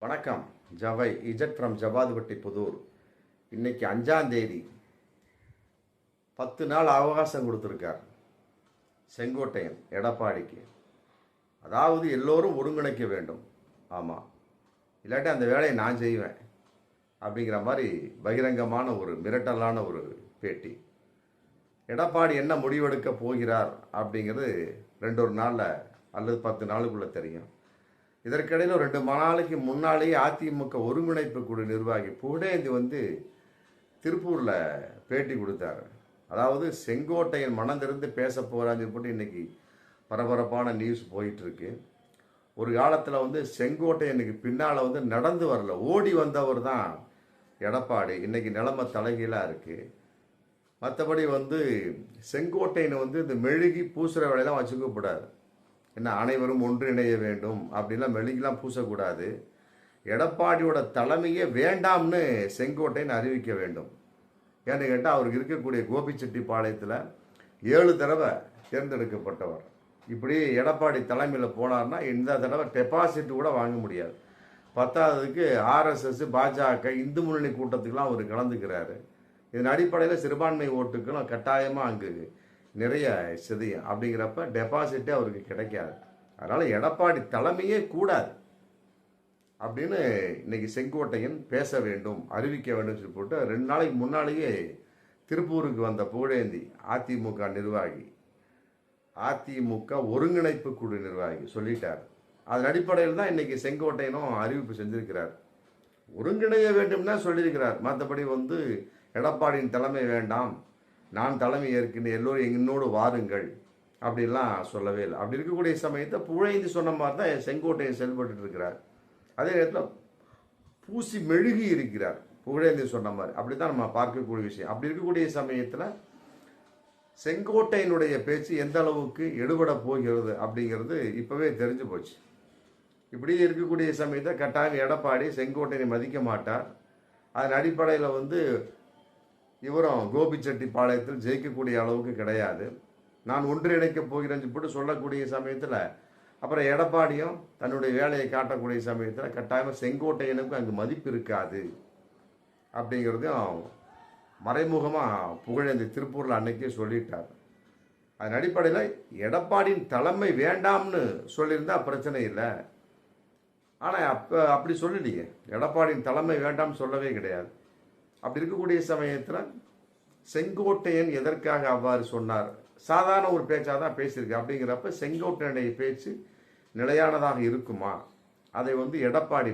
வணக்கம். ஜவை Z from Javadupatti Pudur. இன்னைக்கு 5ஆம் தேதி 10 நாள் அவகாசம் கொடுத்துருக்கார் செங்கோட்டையன் எடப்பாடிக்கு. அதாவது எல்லோரும் ஒருங்கிணைக்க வேண்டும். ஆமாம், இல்லாட்டி அந்த வேலையை நான் செய்வேன் அப்படிங்கிற மாதிரி பகிரங்கமான ஒரு மிரட்டலான ஒரு பேட்டி. எடப்பாடி என்ன முடிவெடுக்க போகிறார் அப்படிங்கிறது 2 நாளில் அல்லது 10 நாளுக்குள்ளே தெரியும். இதற்கிடையில் 2 நாளைக்கு முன்னாலேயே அதிமுக ஒருங்கிணைப்பு குழு நிர்வாகி புகழேந்தி திருப்பூரில் பேட்டி கொடுத்தாரு. அதாவது செங்கோட்டையன் மனந்திருந்து பேச போகிறான்னு போட்டு இன்னைக்கு பரபரப்பான நியூஸ் போயிட்டுருக்கு. ஒரு காலத்தில் செங்கோட்டையனுக்கு பின்னால் நடந்து வரல, ஓடி வந்தவர் தான் எடப்பாடி. இன்னைக்கு நிலைமை தலைகீழாக இருக்குது. மற்றபடி செங்கோட்டையனை இந்த மெழுகி பூசுகிற வேலையெல்லாம் வச்சுக்கப்படாது. என்ன, அனைவரும் ஒன்றிணைய வேண்டும் அப்படின்லாம் மெழுகிலாம் பூசக்கூடாது. எடப்பாடியோட தலைமையே வேண்டாம்னு செங்கோட்டையன் அறிவிக்க வேண்டும். ஏன்னு கேட்டால் அவருக்கு இருக்கக்கூடிய கோபிச்செட்டிப்பாளையத்தில் 7 தடவை தேர்ந்தெடுக்கப்பட்டவர். இப்படி எடப்பாடி தலைமையில் போனார்னா இந்த தடவை டெபாசிட் கூட வாங்க முடியாது. 10ஆவதுக்கு ஆர்எஸ்எஸ் பாஜக இந்து முன்னணி கூட்டத்துக்கெல்லாம் அவர் கலந்துக்கிறாரு. இதன் அடிப்படையில் சிறுபான்மை ஓட்டுகளும் கட்டாயமாக அங்கு நிறைய சிதையும். அப்படிங்கிறப்ப டெபாசிட்டே அவருக்கு கிடைக்காது. அதனால் எடப்பாடி தலைமையே கூடாது அப்படின்னு இன்னைக்கு செங்கோட்டையன் பேச வேண்டும், அறிவிக்க வேண்டும் சொல்லி போட்டு 2 நாளைக்கு முன்னாலேயே திருப்பூருக்கு வந்த புகழேந்தி அதிமுக நிர்வாகி, அதிமுக ஒருங்கிணைப்பு குழு நிர்வாகி சொல்லிட்டார். அதன் அடிப்படையில் தான் இன்னைக்கு செங்கோட்டையனும் அறிவிப்பு செஞ்சிருக்கிறார். ஒருங்கிணைய வேண்டும்னா சொல்லியிருக்கிறார். மற்றபடி எடப்பாடியின் தலைமை வேண்டாம், நான் தலைமை ஏற்கின்றேன், எல்லோரும் என்னோடு வாருங்கள் அப்படின்லாம் சொல்லவே இல்லை. அப்படி இருக்கக்கூடிய சமயத்தை புகழேந்தி சொன்ன மாதிரி தான் செங்கோட்டையன் செயல்பட்டு இருக்கிறார். அதே நேரத்தில் பூசி மெழுகி இருக்கிறார் புகழேந்தி சொன்ன மாதிரி. அப்படி தான் நம்ம பார்க்கக்கூடிய விஷயம். அப்படி இருக்கக்கூடிய சமயத்தில் செங்கோட்டையனுடைய பேச்சு எந்த அளவுக்கு எடுபட போகிறது அப்படிங்கிறது இப்போவே தெரிஞ்சு போச்சு. இப்படி இருக்கக்கூடிய சமயத்தை கட்டாயம் எடப்பாடி செங்கோட்டையனை மதிக்க மாட்டார். அதன் அடிப்படையில் இவரும் கோபிச்செட்டிப்பாளையத்தில் ஜெயிக்கக்கூடிய அளவுக்கு கிடையாது. நான் ஒன்றிணைக்கப் போகிறேன்னு போட்டு சொல்லக்கூடிய சமயத்தில் அப்புறம் எடப்பாடியும் தன்னுடைய வேலையை காட்டக்கூடிய சமயத்தில் கட்டாயமாக செங்கோட்டையனுக்கும் அங்கு மதிப்பு இருக்காது அப்படிங்கிறதையும் மறைமுகமாக புகழேந்தி திருப்பூரில் அன்னைக்கே சொல்லிட்டார். அதன் அடிப்படையில் எடப்பாடியின் தலைமை வேண்டாம்னு சொல்லியிருந்தா பிரச்சனை இல்லை. ஆனால் அப்படி சொல்லலையே, எடப்பாடியின் தலைமை வேண்டாம்னு சொல்லவே கிடையாது. அப்படி இருக்கக்கூடிய சமயத்தில் செங்கோட்டையன் எதற்காக அவ்வாறு சொன்னார்? சாதாரண ஒரு பேச்சாக தான் பேசியிருக்கு. அப்படிங்கிறப்ப செங்கோட்டையனுடைய பேச்சு நிலையானதாக இருக்குமா? அதை எடப்பாடி